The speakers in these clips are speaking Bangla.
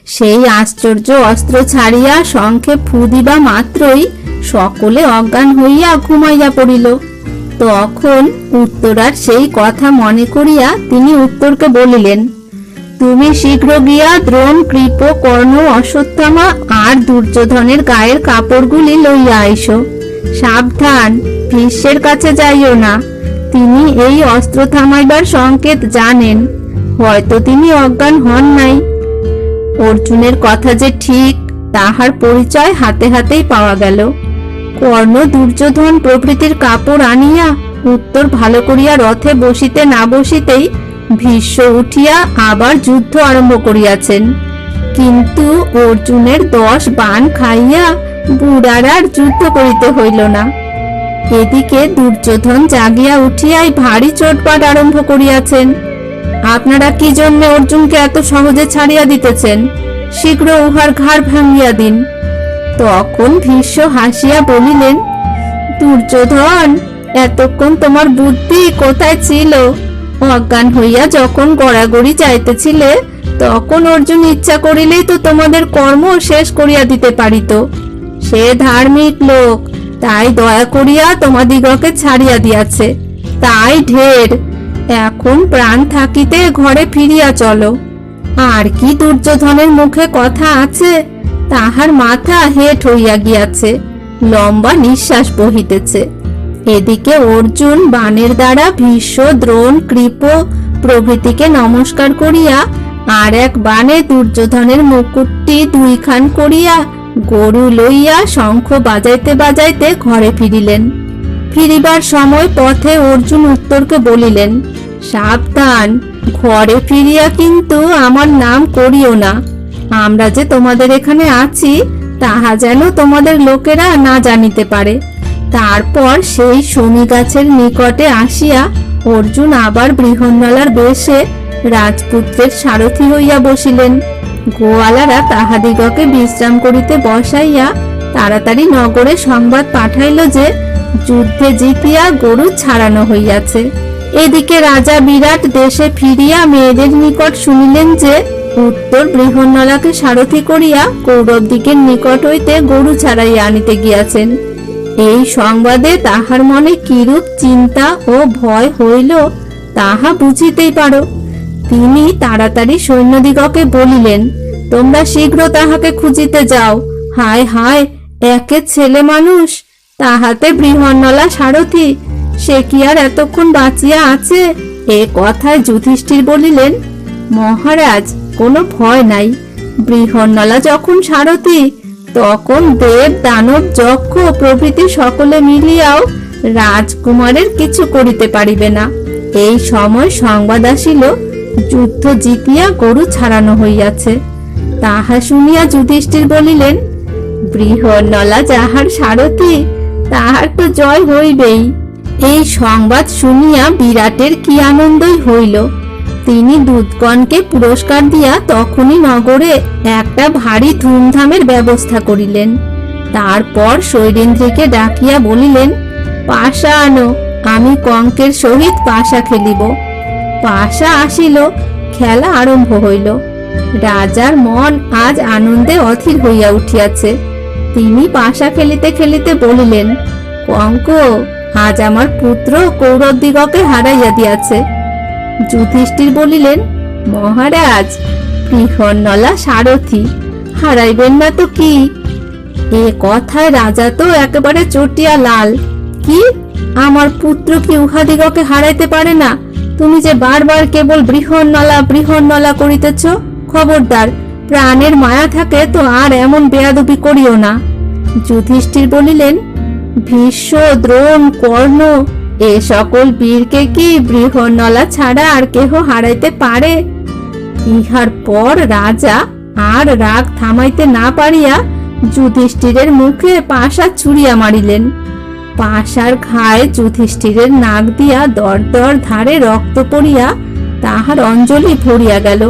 সেই আশ্চর্য অস্ত্র ছাড়িয়া শঙ্খে ফু দিবা মাত্রই সকলে অজ্ঞান হইয়া ঘুমাইয়া পড়িল। তখন উত্তরার সেই কথা মনে করিয়া তিনি উত্তরকে বলিলেন, তুমি শীঘ্র গিয়া দ্রোণ, কৃপ, কর্ণ, অশ্বত্থামা আর দুর্যোধনের গায়ের কাপড়গুলি লইয়া আইসো। সাবধান, ভীষ্মের কাছে যাইও না। তিনি এই অস্ত্র থামাইবার সংকেত জানেন, হয়তো তিনি অজ্ঞান হন নাই। অর্জুনের কথা যে ঠিক তাহার পরিচয় হাতে হাতেই পাওয়া গেল। কর্ণ, দুর্যোধন প্রভৃতির কাপড় আনিয়া উত্তর ভালো করিয়া রথে বসিতে না বসিতেই ভীষ্ম উঠিয়া আবার যুদ্ধ আরম্ভ করিয়াছেন। কিন্তু অর্জুনের 10 বাণ খাইয়া বুড়ার আর যুদ্ধ করিতে হইল না। এদিকে দুর্যোধন জাগিয়া উঠিয়াই ভারী চোটপাট আরম্ভ করিয়াছেন। আপনারা কি জন্য অর্জুনকে এত সহজে ছাড়িয়া দিতেছেন? শীঘ্র উহার ঘাড় ভাঙিয়া দিন। তখন ভীষ্ম হাসিয়া বলিলেন, দুর্যোধন, এতক্ষণ তোমার বুদ্ধি কোথায় ছিল? অজ্ঞান হইয়া যখন গড়াগড়ি যাইতেছিলে তখন অর্জুন ইচ্ছা করিলেই তো তোমাদের কর্ম শেষ করিয়া দিতে পারিত। সে ধার্মিক লোক, তাই দয়া করিয়া তোমাদিগকে ছাড়িয়া দিয়াছে, তাই ঢের। এখন প্রাণ থাকিতে ঘরে ফিরিয়া চলো। আর কি দুর্যোধনের মুখে কথা আছে? তাহার মাথা হেট হইয়া গিয়াছে, লম্বা নিঃশ্বাস বহিতেছে। এদিকে অর্জুন বাণের দ্বারা ভীষ্ম, দ্রোণ, কৃপ প্রভৃতিকে নমস্কার করিয়া আর এক বাণে দুর্যোধনের মুকুটটি 2 খান করিয়া গরু লইয়া শঙ্খ বাজাইতে বাজাইতে ঘরে ফিরিলেন। ফিরিবার সময় পথে অর্জুন উত্তরকে বলিলেন, সাবধান, ঘরে ফিরিয়া কিন্তু আমার নাম করিও না। আমরা যে তোমাদের এখানে আছি তাহা যেন তোমাদের লোকেরা না জানিতে পারে। তারপর সেই শমী গাছের নিকটে আসিয়া অর্জুন আবার বৃহন্নলার বেশে রাজপুত্রের সারথি হইয়া বসিলেন। গোয়ালারা তাহাদিগকে বিশ্রাম করিতে বসাইয়া তাড়াতাড়ি নগরে সংবাদ পাঠাইল যে যুদ্ধে জিতিয়া গরু ছাড়ানো হইয়াছে। এদিকে রাজা বিরাট দেশে ফিরিয়া মেয়েদের নিকট শুনিলেন যে উত্তর বৃহন্নলাকে সারথি করিয়া কৌরবদিগের নিকট হইতে গরু ছাড়াইয়া আনিতে গিয়াছেন। এই সংবাদে তাহার মনে কিরূপ চিন্তা ও ভয় হইল তাহা বুঝিতেই পারো। তিনি তাড়াতাড়ি সৈন্যদিগকে বলিলেন, তোমরা শীঘ্র তাহাকে খুঁজিতে যাও। হায় হায়, একে ছেলে মানুষ, তাহাতে বৃহন্নলা সারথি, সে কি আর এতক্ষণ বাঁচিয়া আছে? এ কথায় যুধিষ্ঠির বলিলেন, মহারাজ, কোনো ভয় নাই। বৃহন্নলা যখন সারথি তখন দেব, দানব, যক্ষ প্রভৃতি সকলে মিলিয়াও রাজকুমারের কিছু করিতে পারিবে না। এই সময় সংবাদ আসিল যুদ্ধ জিতিয়া গরু ছাড়ানো হইয়াছে। তাহা শুনিয়া যুধিষ্ঠির বলিলেন, বৃহন্নলা যাহার সারথি তাহার তো জয় হইবেই। এই সংবাদ শুনিয়া বিরাটের কি আনন্দই হইল। তিনি দূতগণকে পুরস্কার দিয়া তখনই নগরে একটা ভারী ধুমধামের ব্যবস্থা করিলেন। তারপর শৈলেন্দ্রীকে ডাকিয়া বলিলেন, পাশা আনো, আমি কঙ্কের সহিত পাশা খেলিব। পাশা আসিল, খেলা আরম্ভ হইল। রাজার মন আজ আনন্দে অধীর হইয়া উঠিয়াছে। তিনি পাশা খেলিতে খেলিতে বলিলেন, কঙ্ক, আজ আমার পুত্র কৌরবদিগকে হারাইয়া দিয়াছে। যুধিষ্ঠির বলিলেন, মহারাজ, বৃহন্নলা সারথি, হারাইবেন না তো কি? এ কথায় রাজা তো একেবারে চটিয়া লাল। কি, আমার পুত্র কি উহাদিগকে হারাইতে পারে না? তুমি যে বারবার কেবল বৃহন্নলা বৃহন্নলা করিতেছ। খবরদার, প্রাণের মায়া থাকে তো আর এমন বেয়াদবি করিও না। যুধিষ্ঠির বলিলেন, ভীষ্ম, দ্রোণ, কর্ণ এ সকল বীরকে কি বৃহন্নলা ছাড়া আর কেহ হারাইতে পারে? ইহার পর রাজা আর রাগ থামাইতে না পারিয়া যুধিষ্ঠিরের মুখে পাশা ছুড়িয়া মারিলেন। পাশার ঘায়ে যুধিষ্ঠিরের নাক দিয়া দরদর ধারে রক্ত পড়িয়া তাহার অঞ্জলি ভরিয়া গেল।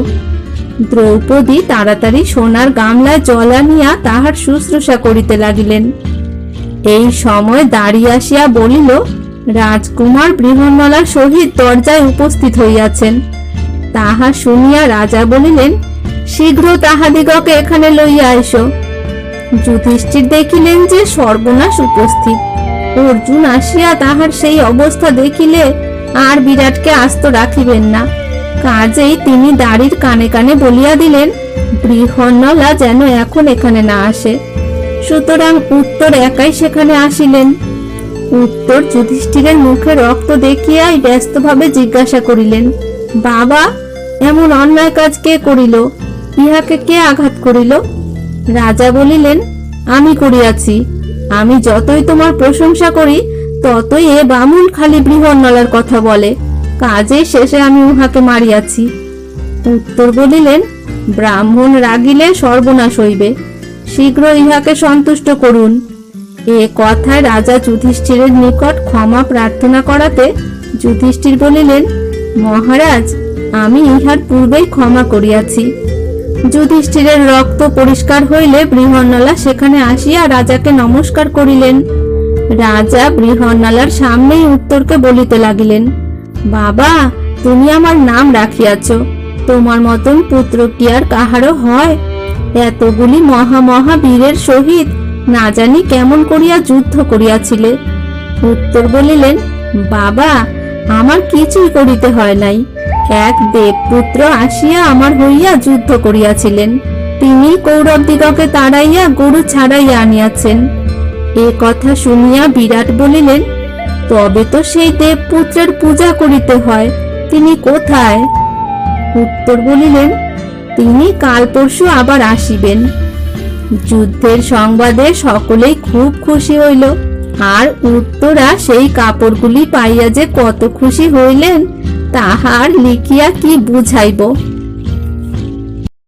দ্রৌপদী তাড়াতাড়ি সোনার গামলায় জল আনিয়া তাহার শুশ্রূষা করিতে লাগিলেন। এই সময় দাঁড়িয়ে আসিয়া বলিল, রাজকুমার বৃহন্নলার সহিত দরজায় উপস্থিত হইয়াছেন। তাহা শুনিয়া রাজা বলিলেন, শীঘ্র তাহাদিগকে এখানে লইয়া এসো। যুধিষ্ঠির দেখিলেন যে সর্বনাশ উপস্থিত। অর্জুন আসিয়া তাহার সেই অবস্থা দেখিলে আর বিরাটকে আস্ত রাখিবেন না। কাজেই তিনি দাড়ির কানে কানে বলিয়া দিলেন, বৃহন্নলা যেন এখন এখানে না আসে। সুতরাং উত্তর একাই সেখানে আসিলেন। উত্তর যুধিষ্ঠিরের মুখে রক্ত দেখিয়াই ব্যস্তভাবে জিজ্ঞাসা করিলেন, বাবা, এমন অন্যায় কাজ কে করিল? ইহাকে কে আঘাত করিল? রাজা বলিলেন, আমি করিয়াছি। আমি যতই তোমার প্রশংসা করি ততই এ বামুন খালি বৃহন্নলার কথা বলে। কাজে শেষে আমি উহাকে মারিয়াছি। উত্তর বলিলেন, ব্রাহ্মণ রাগিলে সর্বনাশ হইবে, শীঘ্র ইহাকে সন্তুষ্ট করুন। এ কথায় রাজা যুধিষ্ঠিরের নিকট ক্ষমা প্রার্থনা করাতে যুধিষ্ঠির বলিলেন, মহারাজ, আমি ইহার পূর্বেই ক্ষমা করিয়াছি। যুধিষ্ঠিরের রক্ত পরিষ্কার হইলে বৃহন্নলা সেখানে আসিয়া রাজাকে নমস্কার করিলেন। রাজা বৃহন্নলার সামনেই উত্তরকে বলিতে লাগিলেন, বাবা, তুমি আমার নাম রাখিয়াছ, তোমার মতন পুত্র কি আর কাহারও হয়? এতগুলি মহা মহা বীরের সহিত না জানি কেমন করিয়া যুদ্ধ করিয়াছিলে। উত্তর বলিলেন, বাবা, আমার কিছুই করিতে হয় নাই। এক দেবপুত্র আসিয়া আমার হইয়া যুদ্ধ করিয়াছিলেন, তিনি কৌরবদিগকে তাড়াইয়া গরু ছাড়াইয়া আনিয়াছেন। এ কথা শুনিয়া বিরাট বলিলেন, তবে তো সেই দেবপুত্রের পূজা করিতে হয়, তিনি কোথায়? উত্তর বলিলেন, তিনি কাল পরশু আবার আসিবেন। যুদ্ধের সংবাদে সকলেই খুব খুশি হইল। আর উত্তরা সেই কাপড়গুলি পাইয়া যে কত খুশি হইলেন তাহার লিখিয়া কি বুঝাইব।